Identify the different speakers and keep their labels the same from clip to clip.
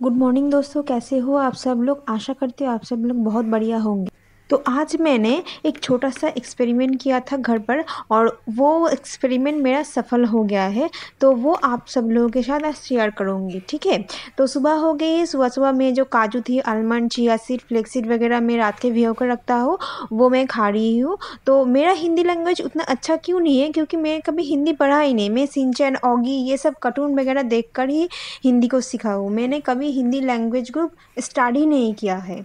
Speaker 1: Good morning दोस्तों, कैसे हो आप सब लोग। आशा करती हूँ आप सब लोग बहुत बढ़िया होंगे। तो आज मैंने एक छोटा सा एक्सपेरिमेंट किया था घर पर और वो एक्सपेरिमेंट मेरा सफल हो गया है। तो वो आप सब लोगों के साथ आज शेयर करूँगी, ठीक है। तो सुबह हो गई। सुबह सुबह में जो काजू थी, almond, chia seed, flax seed वगैरह मैं रात के भिगो कर रखता हूँ, वो मैं खा रही हूँ। तो मेरा हिंदी लैंग्वेज उतना अच्छा क्यों नहीं है, क्योंकि मैं कभी हिंदी पढ़ा ही नहीं। मैं सिंचन, ऑगी ये सब कार्टून वगैरह देख कर ही हिंदी को सीखा हूँ। मैंने कभी हिंदी लैंग्वेज को स्टडी नहीं किया है।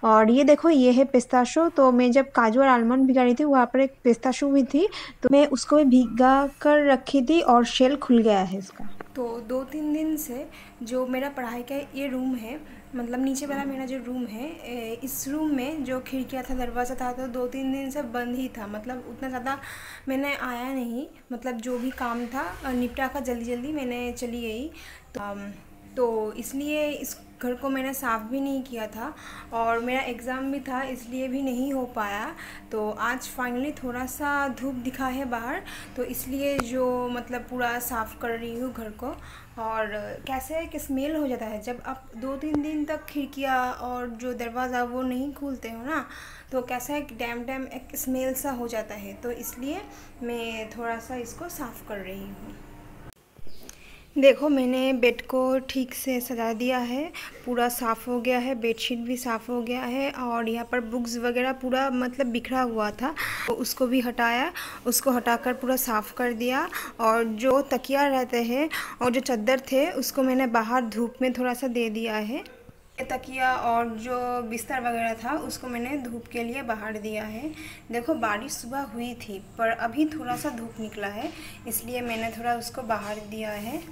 Speaker 1: और ये देखो, ये है पिस्ताशो। तो मैं जब काजू और आलमंड भिगा रही थी, वहाँ पर एक पिस्ताशो भी थी, तो मैं उसको भी भिगा कर रखी थी और शेल खुल गया है इसका।
Speaker 2: तो 2-3 दिन से जो मेरा पढ़ाई का ये रूम है, मतलब नीचे वाला मेरा जो रूम है, इस रूम में जो खिड़कियाँ था, दरवाज़ा था, तो 2-3 दिन से बंद ही था। मतलब उतना ज़्यादा मैंने आया नहीं, मतलब जो भी काम था निपटा कर जल्दी जल्दी मैंने चली गई। तो इसलिए इस घर को मैंने साफ़ भी नहीं किया था और मेरा एग्ज़ाम भी था, इसलिए भी नहीं हो पाया। तो आज फाइनली थोड़ा सा धूप दिखा है बाहर, तो इसलिए जो मतलब पूरा साफ़ कर रही हूँ घर को। और कैसे है कि स्मेल हो जाता है जब आप 2-3 दिन तक खिड़कियाँ और जो दरवाज़ा वो नहीं खोलते हो ना, तो कैसा है कि डैम डैम एक स्मेल सा हो जाता है। तो इसलिए मैं थोड़ा सा इसको साफ़ कर रही हूँ। देखो, मैंने बेड को ठीक से सजा दिया है, पूरा साफ़ हो गया है, बेडशीट भी साफ़ हो गया है। और यहाँ पर बुक्स वगैरह पूरा मतलब बिखरा हुआ था, तो उसको भी हटाया, उसको हटाकर पूरा साफ़ कर दिया। और जो तकिया रहते हैं और जो चादर थे, उसको मैंने बाहर धूप में थोड़ा सा दे दिया है। तकिया और जो बिस्तर वगैरह था, उसको मैंने धूप के लिए बाहर दिया है। देखो, बारिश सुबह हुई थी, पर अभी थोड़ा सा धूप निकला है, इसलिए मैंने थोड़ा उसको बाहर दिया है।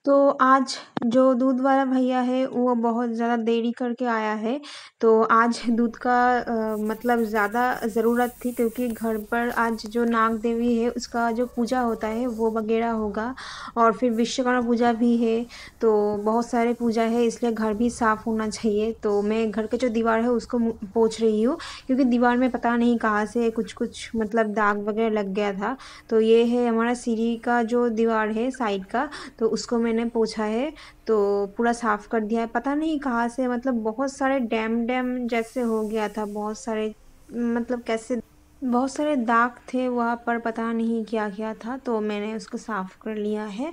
Speaker 1: तो आज जो दूध वाला भैया है वो बहुत ज़्यादा देरी करके आया है। तो आज दूध का मतलब ज़्यादा ज़रूरत थी, क्योंकि घर पर आज जो नाग देवी है उसका जो पूजा होता है वो वगैरह होगा। और फिर विश्वकर्मा पूजा भी है, तो बहुत सारे पूजा है, इसलिए घर भी साफ़ होना चाहिए। तो मैं घर के जो दीवार है उसको पोंछ रही हूँ, क्योंकि दीवार में पता नहीं कहाँ से कुछ कुछ मतलब दाग वगैरह लग गया था। तो ये है हमारा सीढ़ी का जो दीवार है साइड का, तो उसको मैंने पोंछा है। तो पूरा साफ़ कर दिया है। पता नहीं कहाँ से मतलब बहुत सारे डैम डैम जैसे हो गया था, बहुत सारे मतलब कैसे बहुत सारे दाग थे वहाँ पर, पता नहीं क्या क्या था। तो मैंने उसको साफ़ कर लिया है।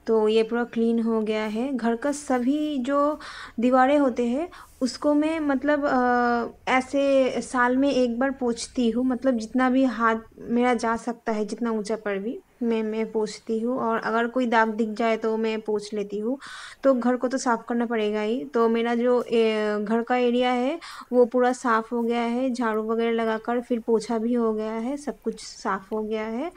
Speaker 1: तो ये पूरा क्लीन हो गया है। घर का सभी जो दीवारें होते हैं उसको मैं मतलब ऐसे साल में एक बार पोंछती हूँ, मतलब जितना भी हाथ मेरा जा सकता है, जितना ऊंचा पर भी मैं पोंछती हूँ। और अगर कोई दाग दिख जाए तो मैं पोंछ लेती हूँ। तो घर को तो साफ़ करना पड़ेगा ही। तो मेरा जो घर का एरिया है वो पूरा साफ़ हो गया है, झाड़ू वगैरह लगाकर, फिर पोछा भी हो गया है, सब कुछ साफ़ हो गया है।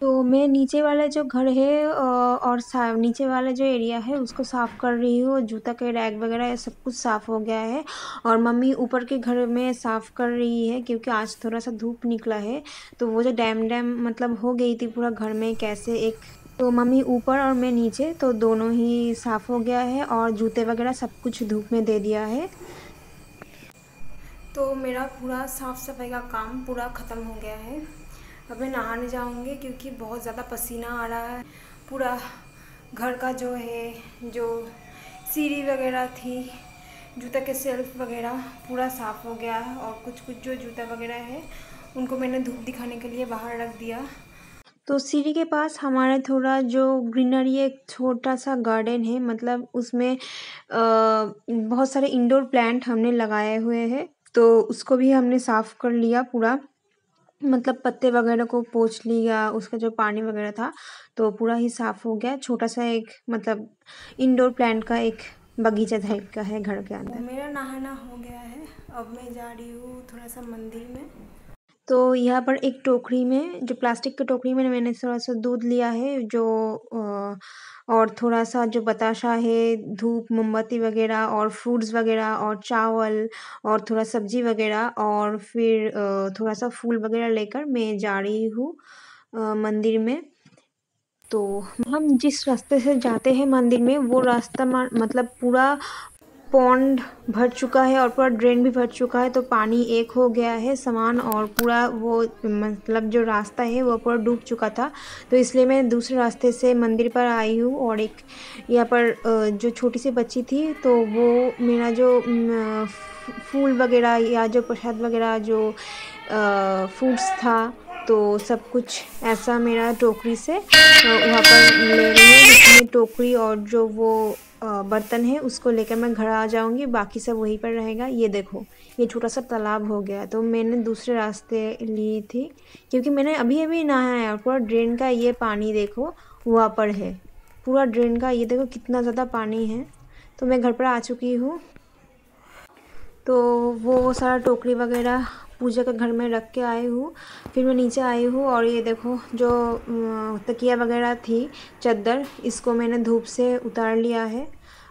Speaker 1: तो मैं नीचे वाला जो घर है और नीचे वाला जो एरिया है उसको साफ़ कर रही हूँ। जूता के रैक वगैरह ये सब कुछ साफ़ हो गया है। और मम्मी ऊपर के घर में साफ़ कर रही है, क्योंकि आज थोड़ा सा धूप निकला है। तो वो जो डैम डैम मतलब हो गई थी पूरा घर में कैसे एक, तो मम्मी ऊपर और मैं नीचे, तो दोनों ही साफ़ हो गया है। और जूते वगैरह सब कुछ धूप में दे दिया है।
Speaker 2: तो मेरा पूरा साफ़ सफाई का काम पूरा ख़त्म हो गया है। अब मैं नहाने जाऊँगी, क्योंकि बहुत ज़्यादा पसीना आ रहा है। पूरा घर का जो है, जो सीढ़ी वगैरह थी, जूता के सेल्फ वगैरह पूरा साफ़ हो गया है। और कुछ कुछ जो जूता वगैरह है उनको मैंने धूप दिखाने के लिए बाहर रख दिया।
Speaker 1: तो सीढ़ी के पास हमारा थोड़ा जो ग्रीनरी एक छोटा सा गार्डन है, मतलब उसमें बहुत सारे इंडोर प्लांट हमने लगाए हुए हैं। तो उसको भी हमने साफ़ कर लिया पूरा, मतलब पत्ते वगैरह को पोंछ लिया, उसका जो पानी वगैरह था तो पूरा ही साफ़ हो गया। छोटा सा एक मतलब इंडोर प्लांट का एक बगीचा टाइप का है घर के
Speaker 2: तो
Speaker 1: अंदर।
Speaker 2: मेरा नहाना हो गया है, अब मैं जा रही हूँ थोड़ा सा मंदिर में।
Speaker 1: तो यहाँ पर एक टोकरी में, जो प्लास्टिक की टोकरी में, मैंने थोड़ा-सा दूध लिया है, जो और थोड़ा-सा जो बताशा है, धूप, मोमबत्ती वगैरह और फ्रूट्स वगैरह और चावल और थोड़ा सब्ज़ी वगैरह, और फिर थोड़ा-सा फूल वगैरह लेकर मैं जा रही हूँ मंदिर में। तो हम जिस रास्ते से जाते हैं मंदिर में, वो रास्ता मतलब पूरा पॉन्ड भर चुका है और पूरा ड्रेन भी भर चुका है, तो पानी एक हो गया है समान, और पूरा वो मतलब जो रास्ता है वो पूरा डूब चुका था। तो इसलिए मैं दूसरे रास्ते से मंदिर पर आई हूँ। और एक यहाँ पर जो छोटी सी बच्ची थी, तो वो मेरा जो फूल वगैरह या जो प्रसाद वगैरह जो फ्रूट्स था, तो सब कुछ ऐसा मेरा टोकरी से वहाँ पर ले रही है, जिसमें टोकरी और जो वो बर्तन है उसको लेकर मैं घर आ जाऊंगी, बाकी सब वहीं पर रहेगा। ये देखो, ये छोटा सा तालाब हो गया, तो मैंने दूसरे रास्ते ली थी क्योंकि मैंने अभी अभी नहाया है। और पूरा ड्रेन का ये पानी देखो वहाँ पर है, पूरा ड्रेन का ये देखो कितना ज़्यादा पानी है। तो मैं घर पर आ चुकी हूँ, तो वो सारा टोकरी वगैरह पूजा के घर में रख के आई हूँ। फिर मैं नीचे आई हूँ और ये देखो जो तकिया वगैरह थी, चादर, इसको मैंने धूप से उतार लिया है।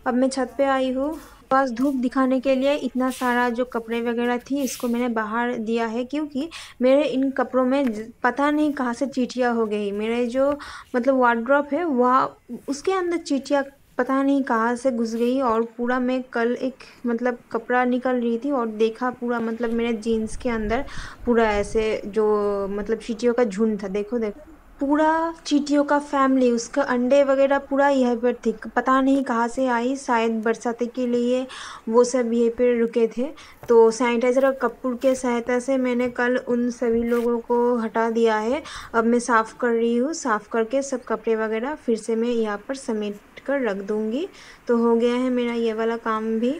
Speaker 1: अब मैं छत पे आई हूँ, पास धूप दिखाने के लिए इतना सारा जो कपड़े वगैरह थी इसको मैंने बाहर दिया है, क्योंकि मेरे इन कपड़ों में पता नहीं कहाँ से चींटियाँ हो गई। मेरे जो मतलब वार्डरोब है वहाँ, उसके अंदर चींटियाँ पता नहीं कहाँ से घुस गई। और पूरा मैं कल एक मतलब कपड़ा निकल रही थी और देखा पूरा मतलब मेरे जीन्स के अंदर पूरा ऐसे जो मतलब चींटियों का झुंड था। देखो देखो, पूरा चींटियों का फैमिली, उसका अंडे वगैरह पूरा यहीं पर थी, पता नहीं कहाँ से आई, शायद बरसाती के लिए वो सब यहीं पर रुके थे। तो सैनिटाइज़र और कपूर के सहायता से मैंने कल उन सभी लोगों को हटा दिया है। अब मैं साफ़ कर रही हूँ, साफ़ करके सब कपड़े वगैरह फिर से मैं यहाँ पर समेट कर रख दूँगी। तो हो गया है मेरा ये वाला काम भी।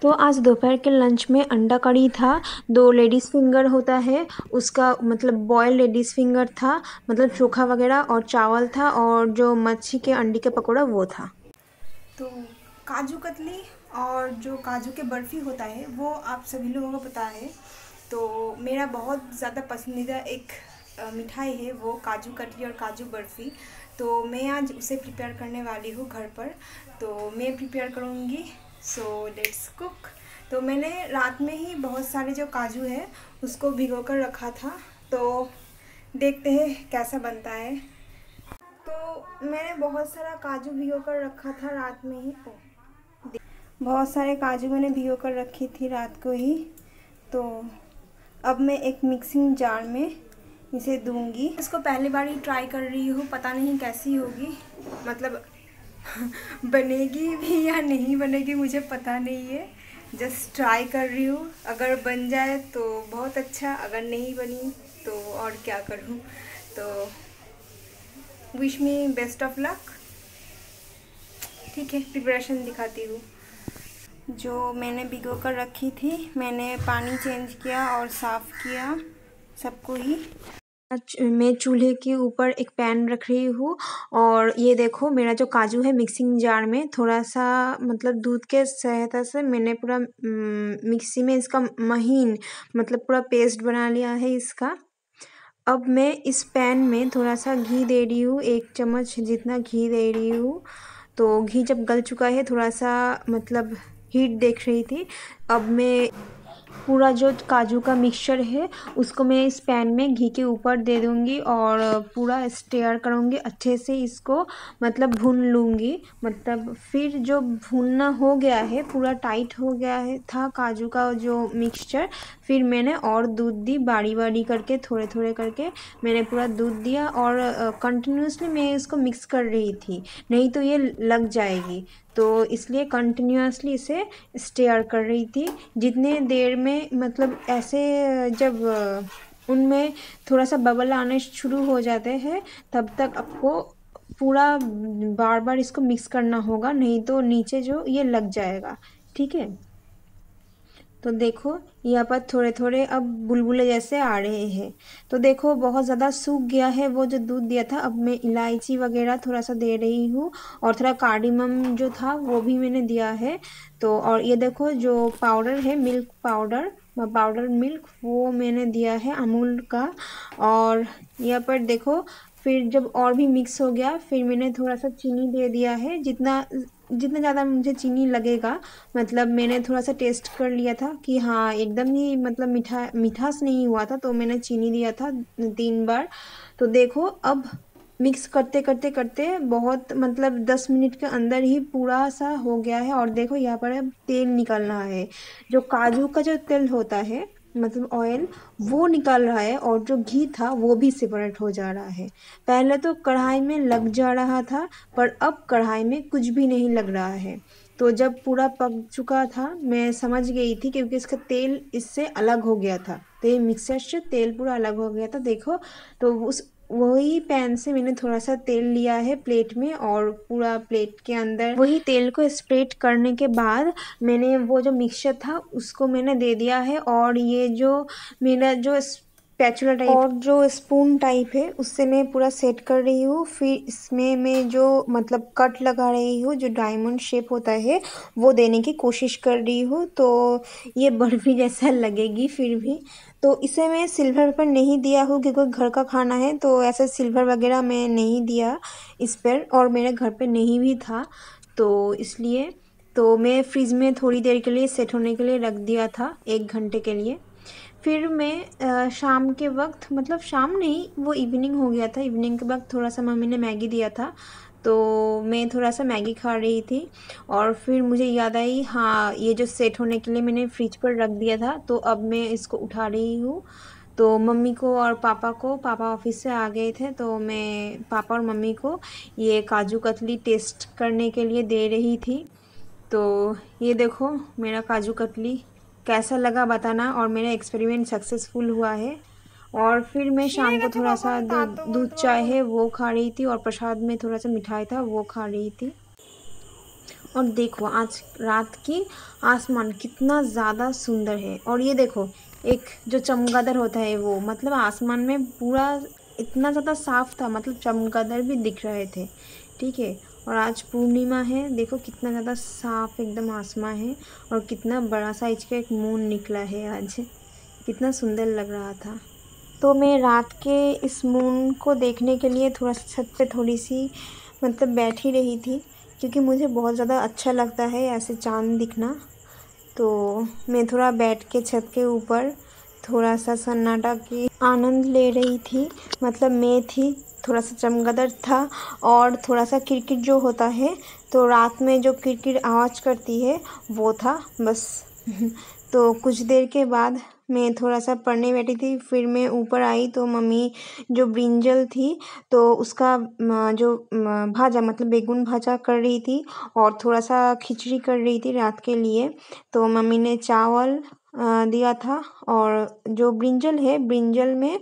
Speaker 1: तो आज दोपहर के लंच में अंडा कड़ी था, 2 लेडीज़ फिंगर होता है उसका मतलब बॉयल लेडीज़ फिंगर था, मतलब चोखा वगैरह, और चावल था, और जो मच्छी के अंडे के पकौड़ा वो था।
Speaker 2: तो काजू कतली और जो काजू के बर्फ़ी होता है वो आप सभी लोगों को पता है। तो मेरा बहुत ज़्यादा पसंदीदा एक मिठाई है वो काजू कतली और काजू बर्फ़ी। तो मैं आज उसे प्रिपेयर करने वाली हूँ घर पर। तो मैं प्रिपेयर करूँगी, सो लेट्स कुक। तो मैंने रात में ही बहुत सारे जो काजू है उसको भिगो कर रखा था, तो देखते हैं कैसा बनता है। तो मैंने बहुत सारा काजू भिगो कर रखा था रात में ही। बहुत सारे काजू मैंने भिगो कर रखी थी रात को ही। तो अब मैं एक मिक्सिंग जार में इसे दूंगी। इसको पहली बार ही ट्राई कर रही हूँ, पता नहीं कैसी होगी, मतलब बनेगी भी या नहीं बनेगी मुझे पता नहीं है। जस्ट ट्राई कर रही हूँ, अगर बन जाए तो बहुत अच्छा, अगर नहीं बनी तो और क्या करूँ। तो wish me best of luck. ठीक है, प्रिपरेशन दिखाती हूँ। जो मैंने भिगो कर रखी थी, मैंने पानी चेंज किया और साफ़ किया सबको ही।
Speaker 1: मैं चूल्हे के ऊपर एक पैन रख रही हूँ, और ये देखो मेरा जो काजू है मिक्सिंग जार में थोड़ा सा मतलब दूध के सहायता से मैंने पूरा मिक्सी में इसका महीन मतलब पूरा पेस्ट बना लिया है इसका। अब मैं इस पैन में थोड़ा सा घी दे रही हूँ, 1 चम्मच जितना घी दे रही हूँ। तो घी जब गल चुका है, थोड़ा सा मतलब हीट देख रही थी, अब मैं पूरा जो काजू का मिक्सचर है उसको मैं इस पैन में घी के ऊपर दे दूँगी और पूरा स्टेयर करूँगी अच्छे से, इसको मतलब भून लूँगी। मतलब फिर जो भूनना हो गया है, पूरा टाइट हो गया है था काजू का जो मिक्सचर, फिर मैंने और दूध दी, बारी बारी करके थोड़े थोड़े करके मैंने पूरा दूध दिया, और कंटिन्यूसली मैं इसको मिक्स कर रही थी, नहीं तो ये लग जाएगी। तो इसलिए कंटिन्यूसली इसे स्टेयर कर रही थी। जितने देर में मतलब ऐसे जब उनमें थोड़ा सा बबल आने शुरू हो जाते हैं, तब तक आपको पूरा बार बार इसको मिक्स करना होगा, नहीं तो नीचे जो ये लग जाएगा। ठीक है, तो देखो यहाँ पर थोड़े थोड़े अब बुलबुले जैसे आ रहे हैं। तो देखो बहुत ज़्यादा सूख गया है वो जो दूध दिया था। अब मैं इलायची वगैरह थोड़ा सा दे रही हूँ, और थोड़ा कार्डिमम जो था वो भी मैंने दिया है। तो और ये देखो जो पाउडर है, मिल्क पाउडर, पाउडर मिल्क, वो मैंने दिया है अमूल का। और यहाँ पर देखो फिर जब और भी मिक्स हो गया, फिर मैंने थोड़ा सा चीनी दे दिया है, जितना जितना ज़्यादा मुझे चीनी लगेगा। मतलब मैंने थोड़ा सा टेस्ट कर लिया था कि हाँ एकदम ही मतलब मिठास नहीं हुआ था, तो मैंने चीनी दिया था 3 बार। तो देखो अब मिक्स करते करते करते बहुत मतलब 10 मिनट के अंदर ही पूरा सा हो गया है। और देखो यहाँ पर अब तेल निकल रहा है, जो काजू का जो तेल होता है मतलब ऑयल, वो निकल रहा है, और जो घी था वो भी सेपरेट हो जा रहा है। पहले तो कढ़ाई में लग जा रहा था, पर अब कढ़ाई में कुछ भी नहीं लग रहा है। तो जब पूरा पक चुका था मैं समझ गई थी, क्योंकि इसका तेल इससे अलग हो गया था, तेल मिक्सर से तेल पूरा अलग हो गया था। देखो, तो उस वही पैन से मैंने थोड़ा सा तेल लिया है प्लेट में, और पूरा प्लेट के अंदर वही तेल को स्प्रेड करने के बाद मैंने वो जो मिक्सचर था उसको मैंने दे दिया है। और ये जो मेरा जो स्पैचुला टाइप और जो स्पून टाइप है उससे मैं पूरा सेट कर रही हूँ। फिर इसमें मैं जो मतलब कट लगा रही हूँ, जो डायमंड शेप होता है वो देने की कोशिश कर रही हूँ। तो ये बर्फी जैसा लगेगी फिर भी। तो इसे मैं सिल्वर पर नहीं दिया हूँ, क्योंकि घर का खाना है तो ऐसा सिल्वर वगैरह मैं नहीं दिया इस पर, और मेरे घर पे नहीं भी था, तो इसलिए तो मैं फ्रिज में थोड़ी देर के लिए सेट होने के लिए रख दिया था, 1 घंटे के लिए। फिर मैं शाम के वक्त, मतलब शाम नहीं, वो इवनिंग हो गया था, इवनिंग के वक्त थोड़ा सा मम्मी ने मैगी दिया था, तो मैं थोड़ा सा मैगी खा रही थी। और फिर मुझे याद आई, हाँ ये जो सेट होने के लिए मैंने फ्रिज पर रख दिया था, तो अब मैं इसको उठा रही हूँ। तो मम्मी को और पापा को, पापा ऑफिस से आ गए थे, तो मैं पापा और मम्मी को ये काजू कतली टेस्ट करने के लिए दे रही थी। तो ये देखो मेरा काजू कतली कैसा लगा बताना, और मेरा एक्सपेरिमेंट सक्सेसफुल हुआ है। और फिर मैं शाम को
Speaker 2: ছিঁড়ে
Speaker 1: थोड़ा
Speaker 2: গেছে
Speaker 1: सा
Speaker 2: কখন তা তো
Speaker 1: दूध
Speaker 2: বলতে
Speaker 1: चाय
Speaker 2: পারবো
Speaker 1: है
Speaker 2: না।
Speaker 1: वो खा रही थी, और प्रसाद में थोड़ा सा मिठाई था वो खा रही थी। और देखो आज रात की आसमान कितना ज़्यादा सुंदर है। और ये देखो एक जो चमगादड़ होता है वो, मतलब आसमान में पूरा इतना ज़्यादा साफ था, मतलब चमगादड़ भी दिख रहे थे, ठीक है। और आज पूर्णिमा है, देखो कितना ज़्यादा साफ एकदम आसमान है, और कितना बड़ा साइज का एक मून निकला है आज, कितना सुंदर लग रहा था। तो मैं रात के इस मून को देखने के लिए थोड़ा सा छत पे थोड़ी सी मतलब बैठी रही थी, क्योंकि मुझे बहुत ज़्यादा अच्छा लगता है ऐसे चाँद दिखना। तो मैं थोड़ा बैठ के छत के ऊपर थोड़ा सा सन्नाटा की आनंद ले रही थी। मतलब मैं थी, थोड़ा सा चमगादड़ था, और थोड़ा सा किरकिर जो होता है, तो रात में जो किरकिर आवाज़ करती है वो था बस। तो कुछ देर के बाद मैं थोड़ा सा पढ़ने बैठी थी, फिर मैं ऊपर आई तो मम्मी जो ब्रिंजल थी तो उसका जो भाजा मतलब बेगुन भाजा कर रही थी, और थोड़ा सा खिचड़ी कर रही थी रात के लिए। तो मम्मी ने चावल दिया था, और जो ब्रिंजल है, ब्रिंजल में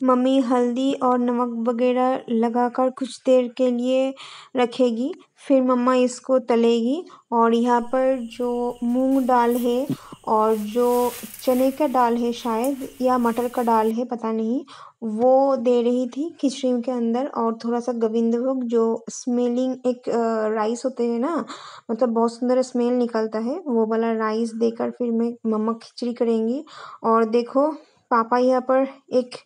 Speaker 1: मम्मी हल्दी और नमक वगैरह लगाकर कुछ देर के लिए रखेगी, फिर मम्मा इसको तलेगी। और यहाँ पर जो मूंग दाल है, और जो चने का दाल है शायद, या मटर का दाल है पता नहीं, वो दे रही थी खिचड़ी के अंदर। और थोड़ा सा गोविंदभोग जो स्मेलिंग एक राइस होते हैं ना, मतलब बहुत सुंदर स्मेल निकलता है, वो वाला राइस देकर फिर मैं मम्मा खिचड़ी करेंगी। और देखो पापा यहाँ पर एक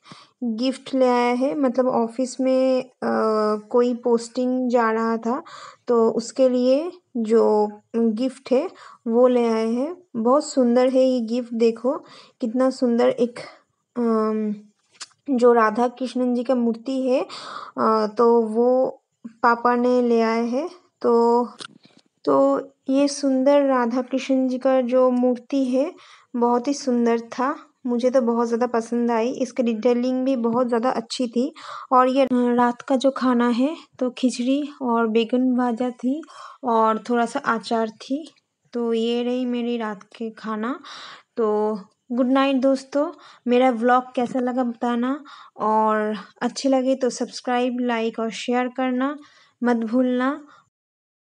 Speaker 1: गिफ्ट ले आया है, मतलब ऑफिस में कोई पोस्टिंग जा रहा था, तो उसके लिए जो गिफ्ट है वो ले आए हैं। बहुत सुंदर है ये गिफ्ट, देखो कितना सुंदर एक जो राधा कृष्णन जी का मूर्ति है, तो वो पापा ने ले आए हैं। तो ये सुंदर राधा कृष्ण जी का जो मूर्ति है बहुत ही सुंदर था, मुझे तो बहुत ज़्यादा पसंद आई, इसकी डिटेलिंग भी बहुत ज़्यादा अच्छी थी। और ये रात का जो खाना है तो खिचड़ी और बैगन भाजा थी, और थोड़ा सा अचार थी। तो ये रही मेरी रात के खाना। तो गुड नाइट दोस्तों, मेरा व्लॉग कैसा लगा बताना, और अच्छे लगे तो सब्सक्राइब, लाइक और शेयर करना मत भूलना।